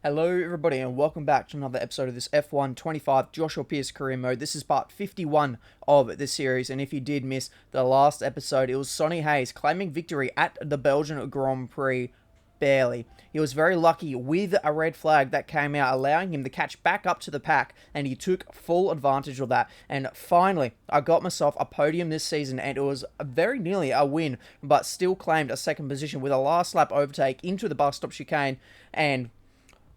Hello everybody and welcome back to another episode of this F1 25 Joshua Pearce career mode. This is part 51 of this series, and if you did miss the last episode, it was Sonny Hayes claiming victory at the Belgian Grand Prix. Barely. He was very lucky with a red flag that came out, allowing him to catch back up to the pack, and he took full advantage of that. And finally, I got myself a podium this season, and it was very nearly a win, but still claimed a second position with a last lap overtake into the bus stop chicane. And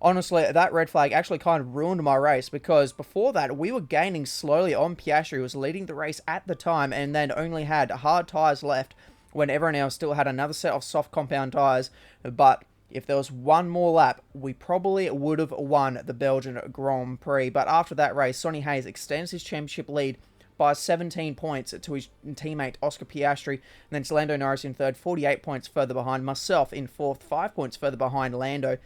honestly, that red flag actually kind of ruined my race, because before that, we were gaining slowly on Piastri, who was leading the race at the time, and then only had hard tyres left when everyone else still had another set of soft compound tyres. But if there was one more lap, we probably would have won the Belgian Grand Prix. But after that race, Sonny Hayes extends his championship lead by 17 points to his teammate Oscar Piastri, and then it's Lando Norris in third, 48 points further behind, myself in fourth, 5 points further behind Lando.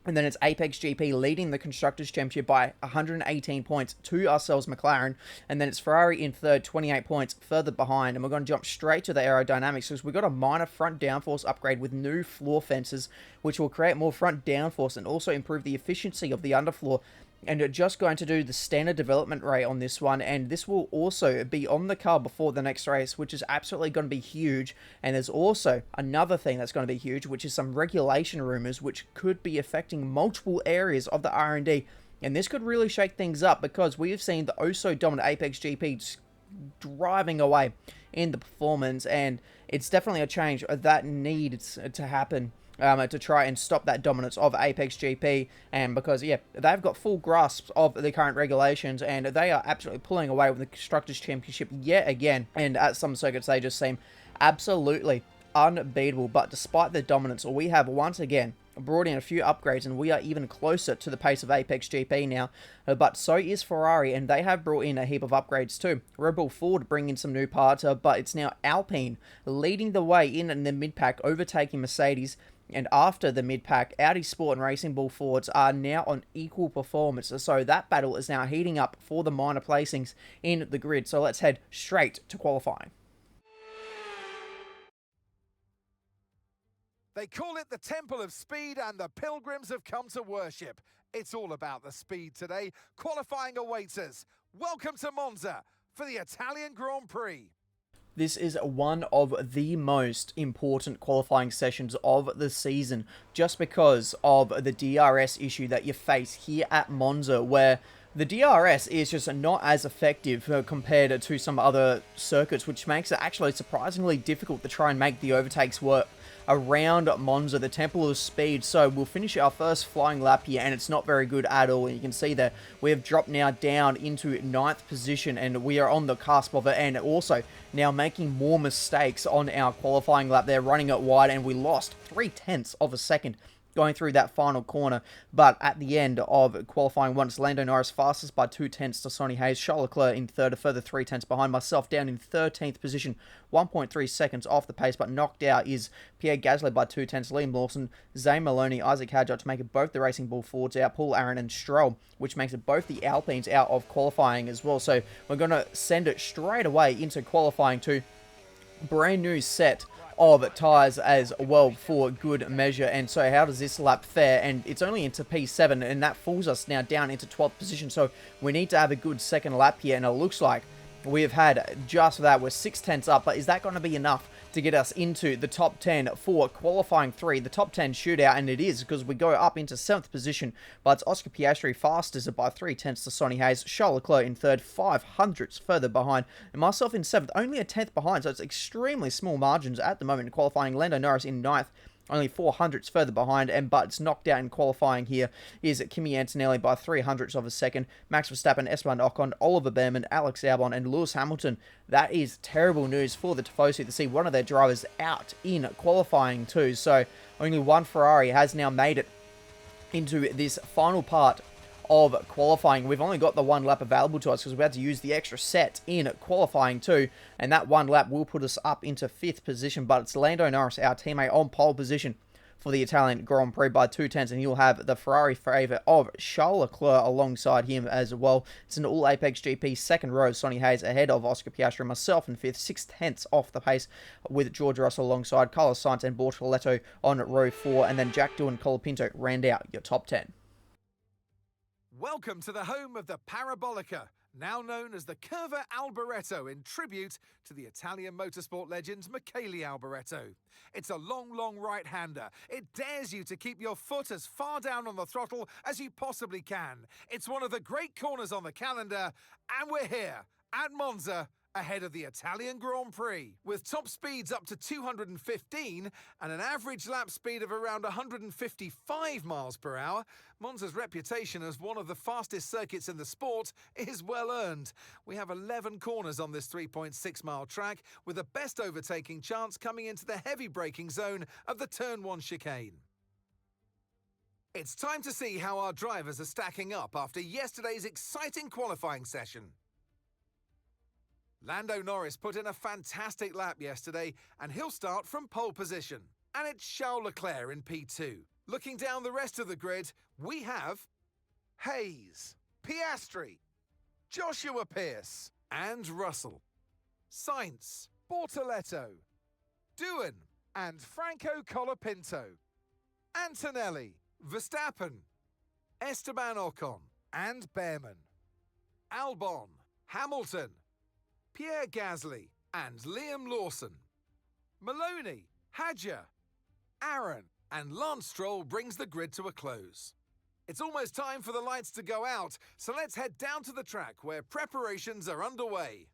And then it's Apex GP leading the Constructors' Championship by 118 points to ourselves, McLaren. And then it's Ferrari in third, 28 points further behind. And we're going to jump straight to the aerodynamics, because we've got a minor front downforce upgrade with new floor fences, which will create more front downforce and also improve the efficiency of the underfloor. And we're just going to do the standard development rate on this one, and this will also be on the car before the next race, which is absolutely going to be huge. And there's also another thing that's going to be huge, which is some regulation rumors, which could be affecting multiple areas of the R&D. And this could really shake things up, because we have seen the oh-so-dominant Apex GP driving away in the performance, and it's definitely a change that needs to happen to try and stop that dominance of Apex GP. And because, yeah, they've got full grasp of the current regulations, and they are absolutely pulling away with the Constructors' Championship yet again. And at some circuits, they just seem absolutely unbeatable. But despite the dominance, we have once again brought in a few upgrades, and we are even closer to the pace of Apex GP now. But so is Ferrari, and they have brought in a heap of upgrades too. Red Bull Ford bring in some new parts, but it's now Alpine leading the way in the mid-pack, overtaking Mercedes. And after the mid-pack, Audi Sport and Racing Bull Fords are now on equal performance. So that battle is now heating up for the minor placings in the grid. So let's head straight to qualifying. They call it the Temple of Speed, and the pilgrims have come to worship. It's all about the speed today. Qualifying awaits us. Welcome to Monza for the Italian Grand Prix. This is one of the most important qualifying sessions of the season, just because of the DRS issue that you face here at Monza, where the DRS is just not as effective compared to some other circuits, which makes it actually surprisingly difficult to try and make the overtakes work around Monza, the Temple of Speed. So we'll finish our first flying lap here, and it's not very good at all. And you can see that we have dropped now down into 9th position, and we are on the cusp of it, and also now making more mistakes on our qualifying lap. They're running it wide, and we lost 0.3 of a second going through that final corner. But at the end of qualifying once, Lando Norris fastest by 0.2 to Sonny Hayes, Charles Leclerc in third, a further 0.3 behind, myself down in 13th position, 1.3 seconds off the pace, but knocked out is Pierre Gasly by 0.2, Liam Lawson, Zane Maloney, Isaac Hadjar to make it both the Racing Bull Fords out, Paul Aaron and Stroll, which makes it both the Alpines out of qualifying as well. So we're going to send it straight away into qualifying to brand new set of tyres as well for good measure. And so how does this lap fare? And it's only into P7, and that falls us now down into 12th position. So we need to have a good second lap here, and it looks like we have had just that. We're 0.6 up, but is that going to be enough to get us into the top 10 for qualifying 3, the top 10 shootout? And it is, because we go up into 7th position, but it's Oscar Piastri fastest by 0.3 to Sonny Hayes, Charles Leclerc in third, 0.05 further behind, and myself in 7th, only a 10th behind. So it's extremely small margins at the moment in qualifying. Lando Norris in 9th, only 0.04 further behind, but it's knocked out in qualifying here is Kimi Antonelli by 0.03 of a second, Max Verstappen, Esteban Ocon, Oliver Behrman, Alex Albon, and Lewis Hamilton. That is terrible news for the Tifosi to see one of their drivers out in qualifying too. So only one Ferrari has now made it into this final part of qualifying. We've only got the one lap available to us, because we had to use the extra set in qualifying too, and that one lap will put us up into 5th position. But it's Lando Norris, our teammate, on pole position for the Italian Grand Prix by 2/10, and he'll have the Ferrari favourite of Charles Leclerc alongside him as well. It's an all Apex GP second row, Sonny Hayes ahead of Oscar Piastri, myself in fifth, 6/10 off the pace with George Russell alongside Carlos Sainz and Bortoletto on row 4, and then Jack Doohan and Colapinto round out your top 10. Welcome to the home of the Parabolica, now known as the Curva Alboreto in tribute to the Italian motorsport legend Michele Alboreto. It's a long right-hander. It dares you to keep your foot as far down on the throttle as you possibly can. It's one of the great corners on the calendar, and we're here at Monza, ahead of the Italian Grand Prix. With top speeds up to 215 and an average lap speed of around 155 miles per hour, Monza's reputation as one of the fastest circuits in the sport is well earned. We have 11 corners on this 3.6-mile track, with the best overtaking chance coming into the heavy braking zone of the Turn 1 chicane. It's time to see how our drivers are stacking up after yesterday's exciting qualifying session. Lando Norris put in a fantastic lap yesterday, and he'll start from pole position. And it's Charles Leclerc in P2. Looking down the rest of the grid, we have Hayes, Piastri, Joshua Pearce, and Russell, Sainz, Bortoletto, Doohan, and Franco Colapinto, Antonelli, Verstappen, Esteban Ocon, and Behrman, Albon, Hamilton, Pierre Gasly, and Liam Lawson, Maloney, Hadjar, Aaron, and Lance Stroll brings the grid to a close. It's almost time for the lights to go out, so let's head down to the track where preparations are underway.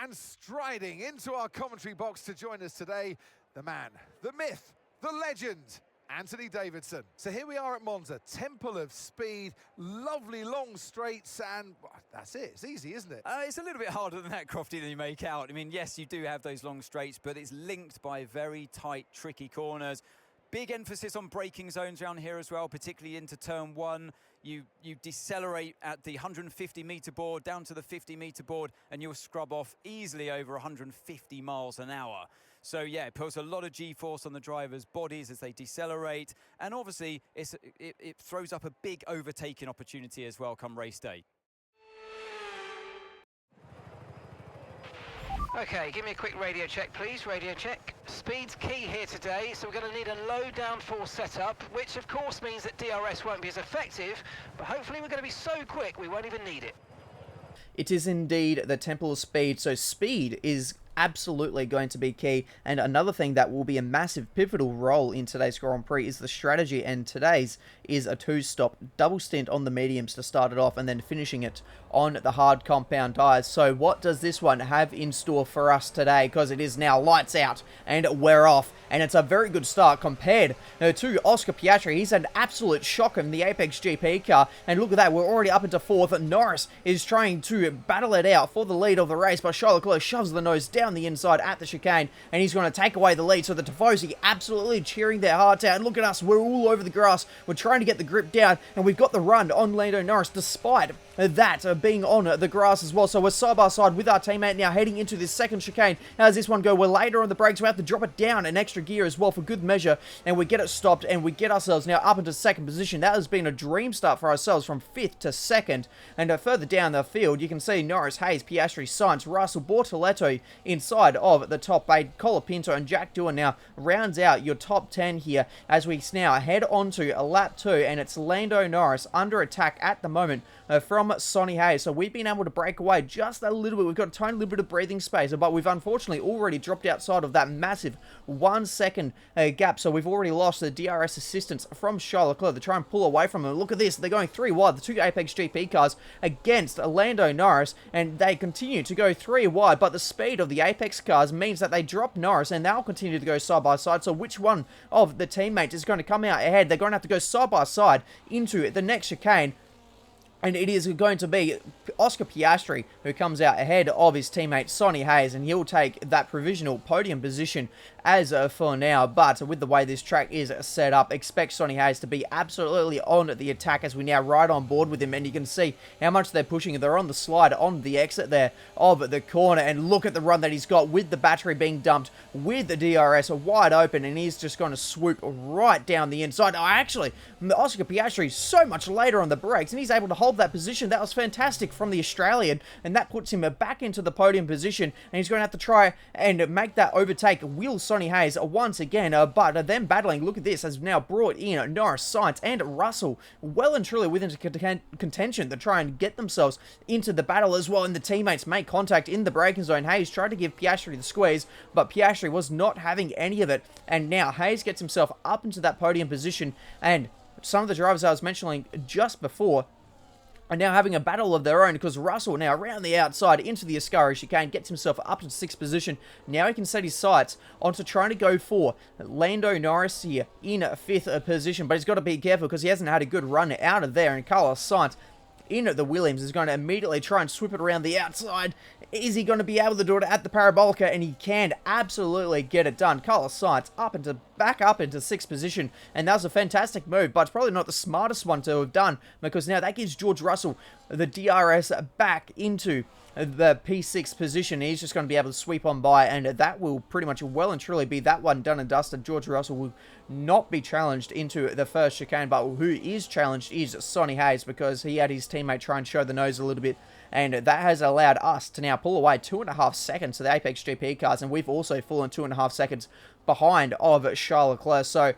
And striding into our commentary box to join us today, the man, the myth, the legend, Anthony Davidson. So here we are at Monza, Temple of Speed, lovely long straights, and that's it. It's easy, isn't it? It's a little bit harder than that, Crofty, than you make out. I mean, yes, you do have those long straights, but it's linked by very tight, tricky corners. Big emphasis on braking zones around here as well, particularly into turn 1. You decelerate at the 150-meter board down to the 50-meter board, and you'll scrub off easily over 150 miles an hour. So yeah, it puts a lot of G-force on the drivers' bodies as they decelerate, and obviously it throws up a big overtaking opportunity as well come race day. Okay, give me a quick radio check, please. Radio check. Speed's key here today, so we're going to need a low downforce setup, which of course means that DRS won't be as effective, but hopefully we're going to be so quick we won't even need it. It is indeed the Temple of Speed, so speed is absolutely going to be key, and another thing that will be a massive pivotal role in today's Grand Prix is the strategy, and today's is a 2-stop double stint on the mediums to start it off and then finishing it on the hard compound tyres. So what does this one have in store for us today? Because it is now lights out and we're off, and it's a very good start compared to Oscar Piastri. He's an absolute shock in the Apex GP car, and look at that, we're already up into 4th. Norris is trying to battle it out for the lead of the race, but Charles Leclerc shoves the nose down the inside at the chicane, and he's going to take away the lead. So the Tifosi absolutely cheering their hearts out. And look at us, we're all over the grass. We're trying to get the grip down, and we've got the run on Lando Norris despite that being on the grass as well. So we're side by side with our teammate now heading into this second chicane. How does this one go? We're later on the brakes. We have to drop it down an extra gear as well for good measure, and we get it stopped, and we get ourselves now up into second position. That has been a dream start for ourselves from 5th to 2nd. And further down the field, you can see Norris, Hayes, Piastri, Sainz, Russell, Bortoletto inside of the top 8. Colapinto and Jack Doohan now rounds out your top 10 here as we now head on to lap 2, and it's Lando Norris under attack at the moment from Sonny Hayes. So we've been able to break away just a little bit. We've got a tiny little bit of breathing space, but we've unfortunately already dropped outside of that massive 1 second gap. So we've already lost the DRS assistance from Charles Leclerc to try and pull away from him. Look at this. They're going 3 wide, the 2 Apex GP cars against Lando Norris, and they continue to go 3 wide, but the speed of the Apex cars means that they drop Norris, and they'll continue to go side by side. So which one of the teammates is going to come out ahead? They're going to have to go side by side into the next chicane, and it is going to be Oscar Piastri who comes out ahead of his teammate Sonny Hayes, and he'll take that provisional podium position as for now. But with the way this track is set up, expect Sonny Hayes to be absolutely on the attack as we now ride on board with him. And you can see how much they're pushing. They're on the slide, on the exit there of the corner. And look at the run that he's got with the battery being dumped, with the DRS wide open. And he's just going to swoop right down the inside. Oh, actually, Oscar Piastri so much later on the brakes, and he's able to hold that position. That was fantastic from the Australian, and that puts him back into the podium position, and he's going to have to try and make that overtake. Will Sonny Hayes once again, but them battling, look at this, has now brought in Norris, Sainz, and Russell well and truly within contention to try and get themselves into the battle as well, and the teammates make contact in the braking zone. Hayes tried to give Piastri the squeeze, but Piastri was not having any of it, and now Hayes gets himself up into that podium position, and some of the drivers I was mentioning just before are now having a battle of their own, because Russell now around the outside into the Ascari chicane gets himself up to 6th position. Now he can set his sights onto trying to go for Lando Norris here in 5th position, but he's got to be careful because he hasn't had a good run out of there, and Carlos Sainz in the Williams is going to immediately try and swip it around the outside. Is he going to be able to do it at the Parabolica? And he can absolutely get it done. Carlos Sainz back up into 6th position, and that was a fantastic move, but it's probably not the smartest one to have done, because now that gives George Russell the DRS back into the P6 position. He's just going to be able to sweep on by, and that will pretty much well and truly be that one done and dusted. George Russell will not be challenged into the first chicane, but who is challenged is Sonny Hayes, because he had his teammate try and show the nose a little bit, and that has allowed us to now pull away 2.5 seconds to the Apex GP cars, and we've also fallen 2.5 seconds behind of Charles Leclerc. So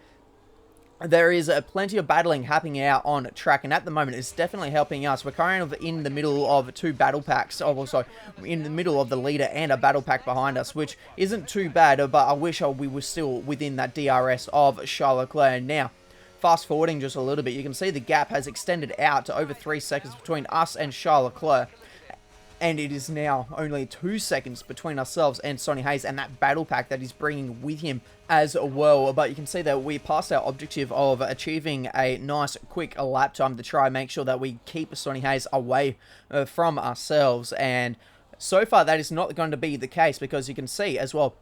there is plenty of battling happening out on track, and at the moment it's definitely helping us. We're kind of in the middle of 2 battle packs, also in the middle of the leader and a battle pack behind us, which isn't too bad, but I wish we were still within that DRS of Charles Leclerc. Now, fast forwarding just a little bit, you can see the gap has extended out to over 3 seconds between us and Charles Leclerc. And it is now only 2 seconds between ourselves and Sonny Hayes and that battle pack that he's bringing with him as well. But you can see that we passed our objective of achieving a nice quick lap time to try and make sure that we keep Sonny Hayes away from ourselves. And so far that is not going to be the case, because you can see as well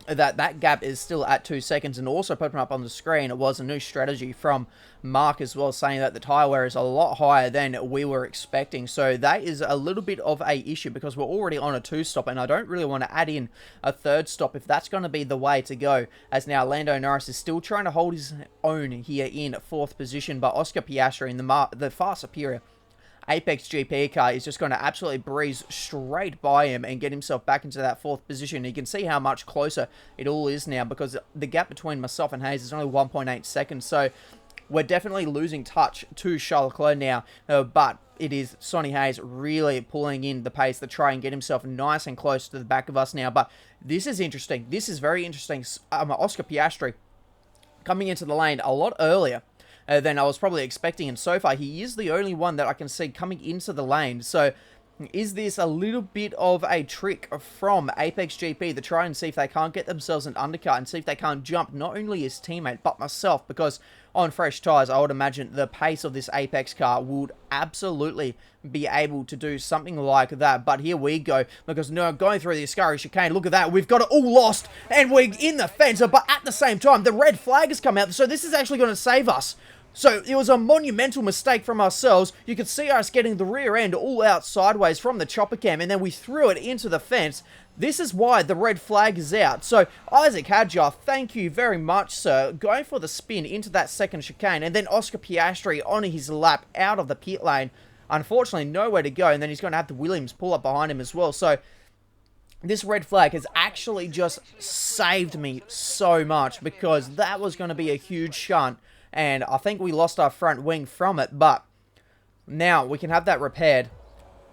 that gap is still at 2 seconds, and also popping up on the screen, it was a new strategy from Mark as well, saying that the tyre wear is a lot higher than we were expecting. So that is a little bit of a issue, because we're already on a 2-stop, and I don't really want to add in a 3rd stop if that's going to be the way to go, as now Lando Norris is still trying to hold his own here in 4th position, but Oscar Piastri in the far superior Apex GP car is just going to absolutely breeze straight by him and get himself back into that 4th position. You can see how much closer it all is now, because the gap between myself and Hayes is only 1.8 seconds. So we're definitely losing touch to Charles Leclerc now, but it is Sonny Hayes really pulling in the pace to try and get himself nice and close to the back of us now. But this is interesting. This is very interesting. Oscar Piastri coming into the lane a lot earlier than I was probably expecting, and so far he is the only one that I can see coming into the lane. So is this a little bit of a trick from Apex GP to try and see if they can't get themselves an undercut and see if they can't jump not only his teammate but myself? Because on fresh tyres, I would imagine the pace of this Apex car would absolutely be able to do something like that. But here we go, because no, going through the Ascari chicane, look at that, we've got it all lost, and we're in the fence, but at the same time, the red flag has come out, so this is actually going to save us. So it was a monumental mistake from ourselves. You could see us getting the rear end all out sideways from the chopper cam, and then we threw it into the fence. This is why the red flag is out. So Isaac Hadjar, thank you very much, sir, going for the spin into that 2nd chicane, and then Oscar Piastri on his lap out of the pit lane. Unfortunately, nowhere to go, and then he's going to have the Williams pull up behind him as well. So this red flag has actually just saved me so much, because that was going to be a huge shunt. And I think we lost our front wing from it, but now we can have that repaired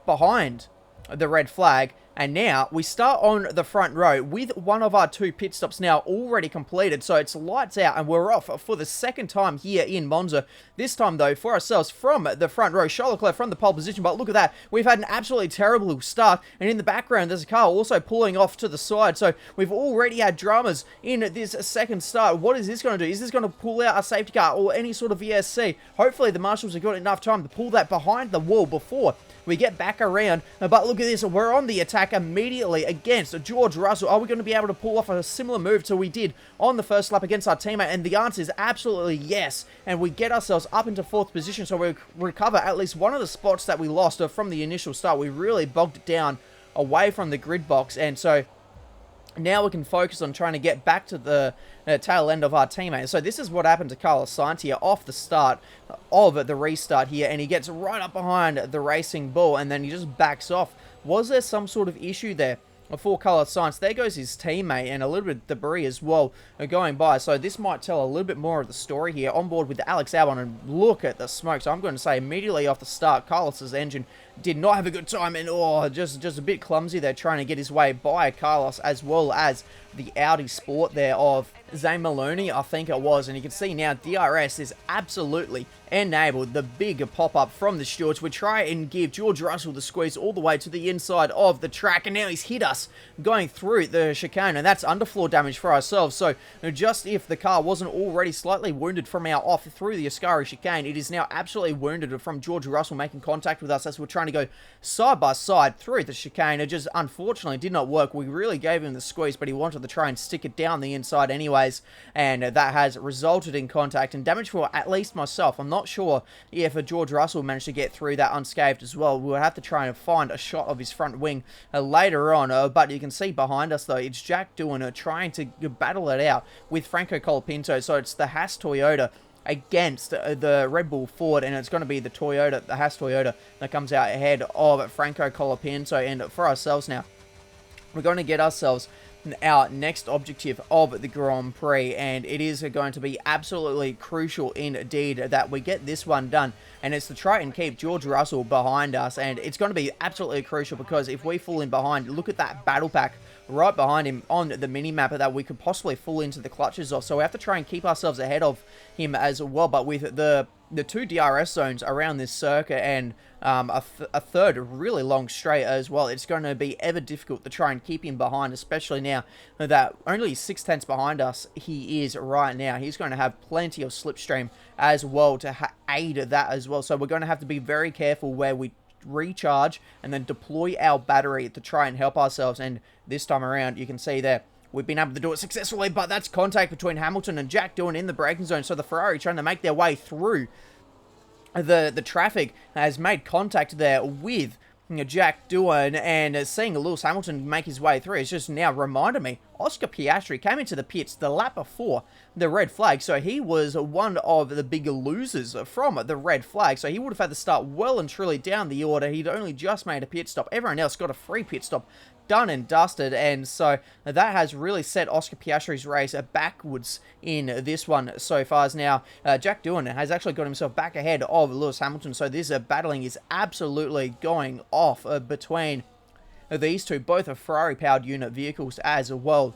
behind the red flag. And now we start on the front row with one of our 2 pit stops now already completed. So it's lights out, and we're off for the 2nd time here in Monza. This time, though, for ourselves from the front row. Charles Leclerc from the pole position, but look at that. We've had an absolutely terrible start, and in the background, there's a car also pulling off to the side. So we've already had dramas in this 2nd start. What is this going to do? Is this going to pull out a safety car or any sort of VSC? Hopefully, the marshals have got enough time to pull that behind the wall before we get back around. But look at this. We're on the attack. attack immediately against George Russell. Are we going to be able to pull off a similar move to we did on the first lap against our teammate? And the answer is absolutely yes. And we get ourselves up into 4th position, so we recover at least one of the spots that we lost from the initial start. We really bogged it down away from the grid box, and so now we can focus on trying to get back to the tail end of our teammate. So this is what happened to Carlos Sainz here off the start of the restart here, and he gets right up behind the Racing Bull, and then he just backs off. Was there some sort of issue there for Carlos Sainz? There goes his teammate, and a little bit of debris as well going by. So this might tell a little bit more of the story here. On board with Alex Albon, and look at the smoke. So I'm going to say immediately off the start, Carlos's engine did not have a good time, and just a bit clumsy there trying to get his way by Carlos, as well as the Audi Sport there of Zane Maloney, I think it was. And you can see now DRS is absolutely enabled. The big pop-up from the stewards would try and give George Russell the squeeze all the way to the inside of the track, and now he's hit us going through the chicane, and that's underfloor damage for ourselves. So just if the car wasn't already slightly wounded from our off through the Ascari chicane, it is now absolutely wounded from George Russell making contact with us as we're trying to go side by side through the chicane. It just unfortunately did not work. We really gave him the squeeze, but he wanted to try and stick it down the inside anyways, and that has resulted in contact and damage for at least myself. I'm not sure if George Russell managed to get through that unscathed as well. We'll have to try and find a shot of his front wing later on, but you can see behind us though, it's Jack Doohan trying to battle it out with Franco Colapinto. So it's the Haas Toyota against the Red Bull Ford, and it's going to be the Haas Toyota that comes out ahead of Franco Colapinto. And for ourselves now, we're going to get ourselves our next objective of the Grand Prix, and it is going to be absolutely crucial indeed that we get this one done, and it's to try and keep George Russell behind us. And it's going to be absolutely crucial, because if we fall in behind, look at that battle pack right behind him on the mini-map that we could possibly fall into the clutches of. So we have to try and keep ourselves ahead of him as well. But with the 2 DRS zones around this circuit, and a third really long straight as well, it's going to be ever difficult to try and keep him behind, especially now that only 6/10 behind us he is right now. He's going to have plenty of slipstream as well to aid that as well. So we're going to have to be very careful where we recharge and then deploy our battery to try and help ourselves. And this time around, you can see there, we've been able to do it successfully, but that's contact between Hamilton and Jack Doohan in the braking zone. So the Ferrari trying to make their way through the traffic has made contact there with Jack Doohan, and seeing Lewis Hamilton make his way through, it's just now reminded me, Oscar Piastri came into the pits the lap before the red flag, so he was one of the bigger losers from the red flag, so he would have had to start well and truly down the order. He'd only just made a pit stop. Everyone else got a free pit stop done and dusted, and so that has really set Oscar Piastri's race backwards in this one so far. As now Jack Doohan has actually got himself back ahead of Lewis Hamilton, so this battling is absolutely going off between these two. Both are Ferrari powered unit vehicles as well.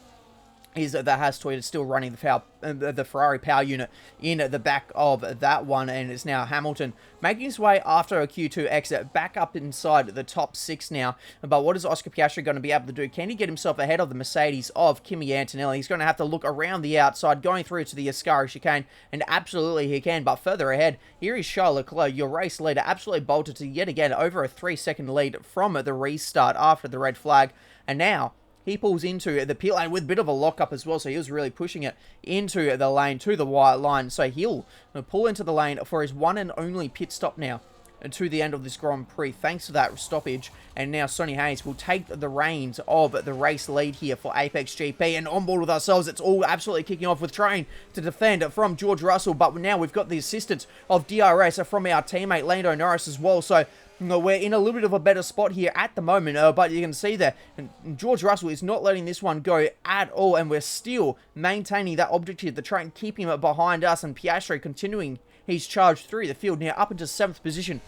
Is the Haas Toyota still running the Ferrari power unit in the back of that one, and it's now Hamilton making his way after a Q2 exit back up inside the top 6 now. But what is Oscar Piastri going to be able to do? Can he get himself ahead of the Mercedes of Kimi Antonelli? He's going to have to look around the outside, going through to the Ascari chicane, and absolutely he can. But further ahead, here is Charles Leclerc, your race leader, absolutely bolted to yet again over a 3-second lead from the restart after the red flag, and now he pulls into the pit lane with a bit of a lockup as well, so he was really pushing it into the lane, to the white line. So he'll pull into the lane for his one and only pit stop now to the end of this Grand Prix, thanks to that stoppage. And now Sonny Hayes will take the reins of the race lead here for Apex GP. And on board with ourselves, it's all absolutely kicking off with trying to defend from George Russell. But now we've got the assistance of DRS from our teammate Lando Norris as well. So we're in a little bit of a better spot here at the moment, but you can see that George Russell is not letting this one go at all, and we're still maintaining that objective to try and keep him behind us, and Piastri continuing his charge through the field now up into 7th position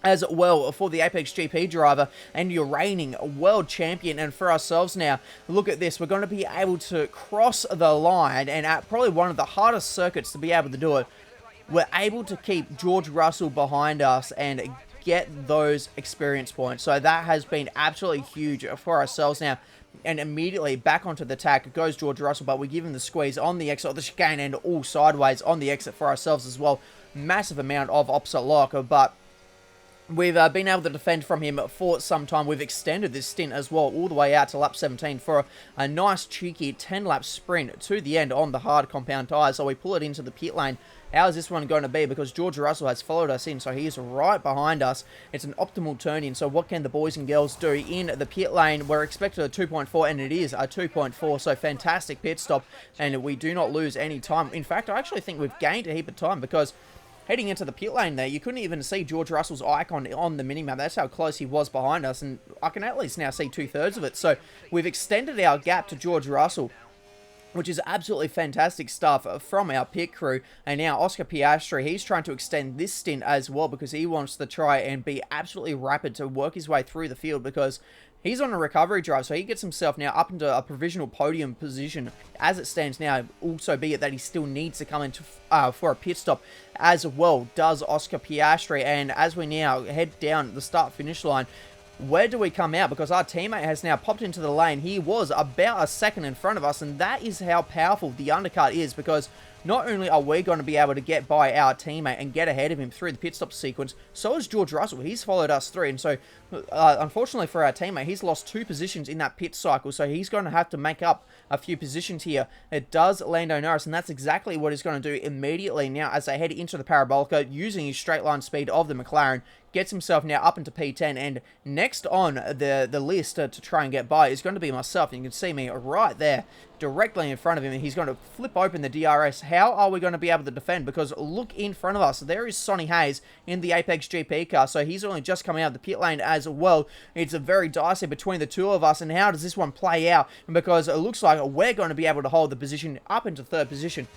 as well for the Apex GP driver and your reigning world champion. And for ourselves now, look at this, we're going to be able to cross the line, and at probably one of the hardest circuits to be able to do it, we're able to keep George Russell behind us and get those experience points. So that has been absolutely huge for ourselves now. And immediately back onto the tack goes George Russell, but we give him the squeeze on the exit of the chicane and all sideways on the exit for ourselves as well. Massive amount of opposite lock, but We've been able to defend from him for some time. We've extended this stint as well all the way out to lap 17 for a nice cheeky 10-lap sprint to the end on the hard compound tyres. So we pull it into the pit lane. How is this one going to be? Because George Russell has followed us in, so he is right behind us. It's an optimal turn-in, so what can the boys and girls do in the pit lane? We're expected a 2.4, and it is a 2.4, so fantastic pit stop, and we do not lose any time. In fact, I actually think we've gained a heap of time, because heading into the pit lane there, you couldn't even see George Russell's icon on the minimap. That's how close he was behind us, and I can at least now see 2/3 of it. So we've extended our gap to George Russell, which is absolutely fantastic stuff from our pit crew. And now Oscar Piastri, he's trying to extend this stint as well, because he wants to try and be absolutely rapid to work his way through the field, because he's on a recovery drive, so he gets himself now up into a provisional podium position as it stands now. Also be it that he still needs to come into for a pit stop as well, does Oscar Piastri. And as we now head down the start-finish line, where do we come out? Because our teammate has now popped into the lane. He was about a second in front of us, and that is how powerful the undercut is, because not only are we going to be able to get by our teammate and get ahead of him through the pit stop sequence, so is George Russell. He's followed us through, and so unfortunately for our teammate, he's lost 2 positions in that pit cycle, so he's going to have to make up a few positions here. It does Lando Norris, and that's exactly what he's going to do immediately now as they head into the Parabolica, using his straight line speed of the McLaren. Gets himself now up into P10, and next on the list to try and get by is going to be myself. You can see me right there, directly in front of him, and he's going to flip open the DRS. How are we going to be able to defend? Because look in front of us, there is Sonny Hayes in the Apex GP car, so he's only just coming out of the pit lane as well. It's a very dicey between the two of us, and how does this one play out? Because it looks like we're going to be able to hold the position up into 3rd position.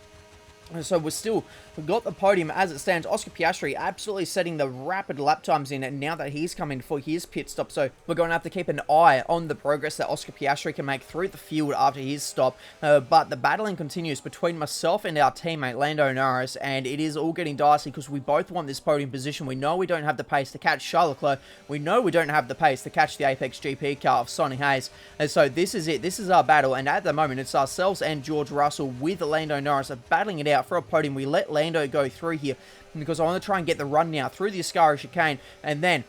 So we've got the podium as it stands. Oscar Piastri absolutely setting the rapid lap times in, and now that he's coming for his pit stop, so we're going to have to keep an eye on the progress that Oscar Piastri can make through the field after his stop. But the battling continues between myself and our teammate Lando Norris, and it is all getting dicey because we both want this podium position. We know we don't have the pace to catch Charles Leclerc. We know we don't have the pace to catch the Apex GP car of Sonny Hayes. And so this is it. This is our battle, and at the moment it's ourselves and George Russell with Lando Norris battling it out for a podium. We let Lando go through here because I want to try and get the run now through the Ascari chicane, and then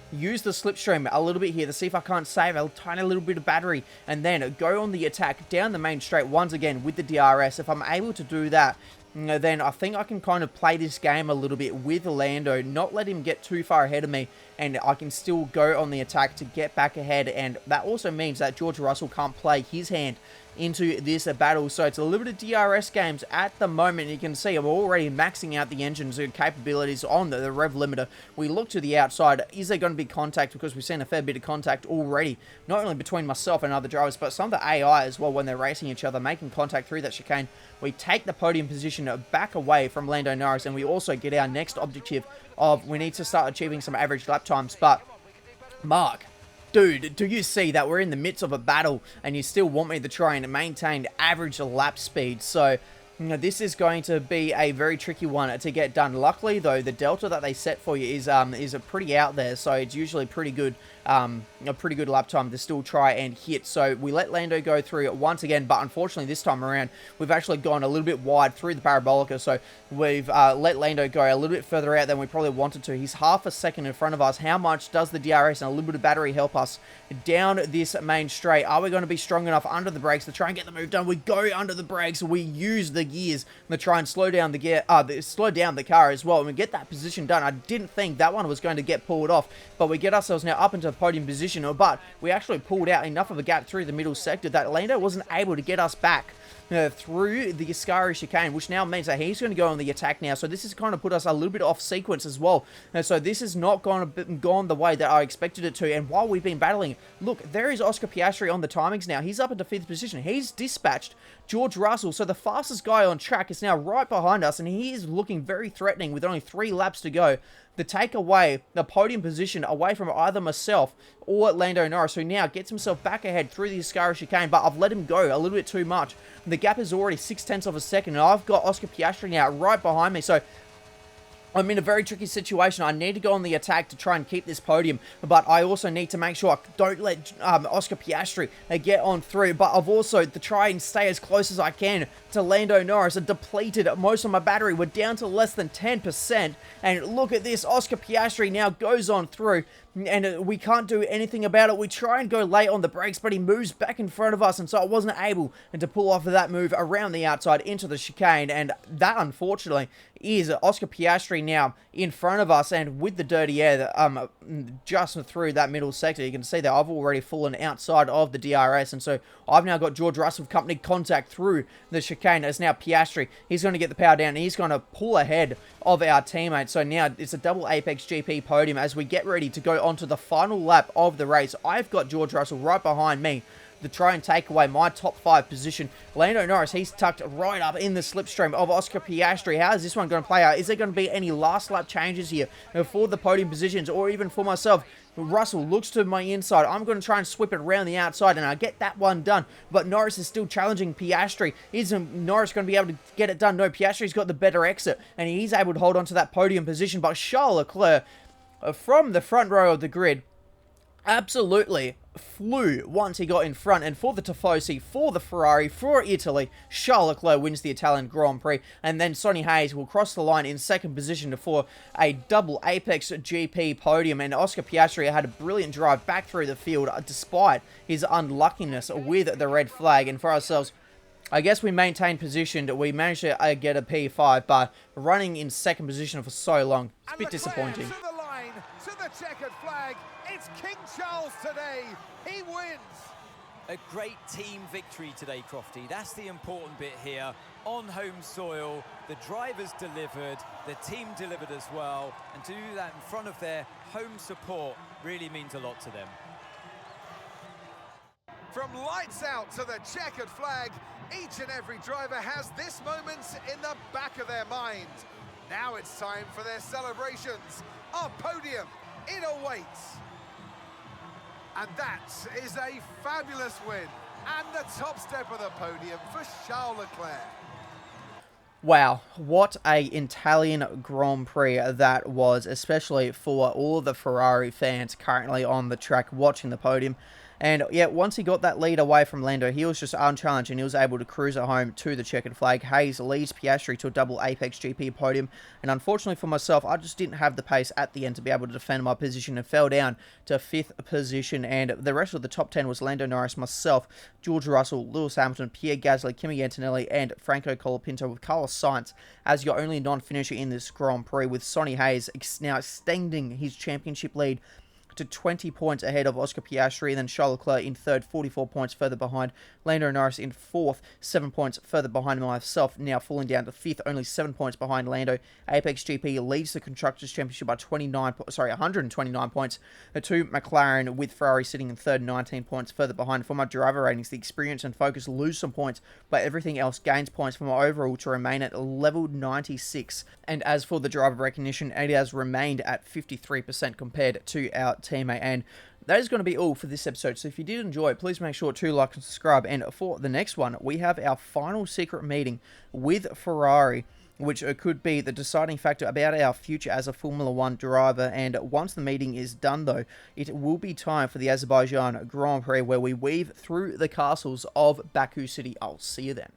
use the slipstream a little bit here to see if I can't save a tiny little bit of battery, and then go on the attack down the main straight once again with the DRS. If I'm able to do that, then I think I can kind of play this game a little bit with Lando, not let him get too far ahead of me, and I can still go on the attack to get back ahead. And that also means that George Russell can't play his hand into this battle. So it's a little bit of DRS games at the moment. You can see I'm already maxing out the engine's capabilities on the rev limiter. We look to the outside. Is there going to be contact? Because we've seen a fair bit of contact already, not only between myself and other drivers, but some of the AI as well when they're racing each other, making contact through that chicane. We take the podium position back away from Lando Norris, and we also get our next objective of we need to start achieving some average lap times. But Mark, dude, do you see that we're in the midst of a battle and you still want me to try and maintain average lap speed? So, you know, this is going to be a very tricky one to get done. Luckily, though, the delta that they set for you is a pretty out there, so it's usually pretty good. A pretty good lap time to still try and hit. So we let Lando go through once again, but unfortunately this time around we've actually gone a little bit wide through the Parabolica, so we've let Lando go a little bit further out than we probably wanted to. He's half a second in front of us. How much does the DRS and a little bit of battery help us down this main straight? Are we going to be strong enough under the brakes to try and get the move done? We go under the brakes, we use the gears to try and slow down the car as well, and we get that position done. I didn't think that one was going to get pulled off, but we get ourselves now up into podium position, but we actually pulled out enough of a gap through the middle sector that Lando wasn't able to get us back through the Ascari chicane, which now means that he's going to go on the attack now. So this has kind of put us a little bit off sequence as well. So this has not gone the way that I expected it to. And while we've been battling, look, there is Oscar Piastri on the timings now. He's up into 5th position. He's dispatched George Russell. So the fastest guy on track is now right behind us, and he is looking very threatening with only 3 laps to go to take away the podium position away from either myself or Lando Norris, who now gets himself back ahead through the Ascari chicane, but I've let him go a little bit too much. The gap is already 0.6 of a second, and I've got Oscar Piastri now right behind me, so I'm in a very tricky situation. I need to go on the attack to try and keep this podium, but I also need to make sure I don't let Oscar Piastri get on through. But I've also to try and stay as close as I can to Lando Norris. I depleted most of my battery. We're down to less than 10%. And look at this. Oscar Piastri now goes on through, and we can't do anything about it. We try and go late on the brakes, but he moves back in front of us, and so I wasn't able to pull off of that move around the outside into the chicane, and that, unfortunately, is Oscar Piastri now in front of us, and with the dirty air just through that middle sector, you can see that I've already fallen outside of the DRS, and so I've now got George Russell company contact through the chicane. As now Piastri, he's going to get the power down, and he's going to pull ahead of our teammate. So now it's a double Apex GP podium as we get ready to go onto the final lap of the race. I've got George Russell right behind me to try and take away my top 5 position. Lando Norris, he's tucked right up in the slipstream of Oscar Piastri. How is this one going to play out? Is there going to be any last lap changes here for the podium positions or even for myself? Russell looks to my inside. I'm going to try and sweep it around the outside, and I get that one done. But Norris is still challenging Piastri. Is Norris going to be able to get it done? No, Piastri's got the better exit, and he's able to hold on to that podium position. But Charles Leclerc, from the front row of the grid, absolutely flew once he got in front, and for the Tifosi, for the Ferrari, for Italy, Charles Leclerc wins the Italian Grand Prix, and then Sonny Hayes will cross the line in second position for a double Apex GP podium, and Oscar Piastri had a brilliant drive back through the field despite his unluckiness with the red flag. And for ourselves, I guess we maintained position. We managed to get a P5, but running in second position for so long, it's a bit disappointing. To the line, to the checkered flag. It's King Charles today. He wins. A great team victory today, Crofty. That's the important bit here. On home soil, the drivers delivered, the team delivered as well, and to do that in front of their home support really means a lot to them. From lights out to the checkered flag, each and every driver has this moment in the back of their mind. Now it's time for their celebrations. Our podium, it awaits. And that is a fabulous win. And the top step of the podium for Charles Leclerc. Wow, what a Italian Grand Prix that was, especially for all of the Ferrari fans currently on the track watching the podium. And yeah, once he got that lead away from Lando, he was just unchallenged and he was able to cruise it home to the checkered flag. Hayes leads Piastri to a double Apex GP podium. And unfortunately for myself, I just didn't have the pace at the end to be able to defend my position and fell down to 5th position. And the rest of the top 10 was Lando Norris, myself, George Russell, Lewis Hamilton, Pierre Gasly, Kimi Antonelli, and Franco Colapinto, with Carlos Sainz as your only non-finisher in this Grand Prix, with Sonny Hayes now extending his championship lead to 20 points ahead of Oscar Piastri, and then Charles Leclerc in third, 44 points further behind. Lando Norris in fourth, 7 points further behind myself, now falling down to fifth, only 7 points behind Lando. Apex GP leads the Constructors' Championship by 129 points to McLaren, with Ferrari sitting in third, 19 points further behind. For my driver ratings, the experience and focus lose some points, but everything else gains points for my overall to remain at level 96. And as for the driver recognition, it has remained at 53% compared to our teammate. And that is going to be all for this episode. So if you did enjoy it, please make sure to like and subscribe. And for the next one, we have our final secret meeting with Ferrari, which could be the deciding factor about our future as a Formula 1 driver. And once the meeting is done, though, it will be time for the Azerbaijan Grand Prix, where we weave through the castles of Baku City. I'll see you then.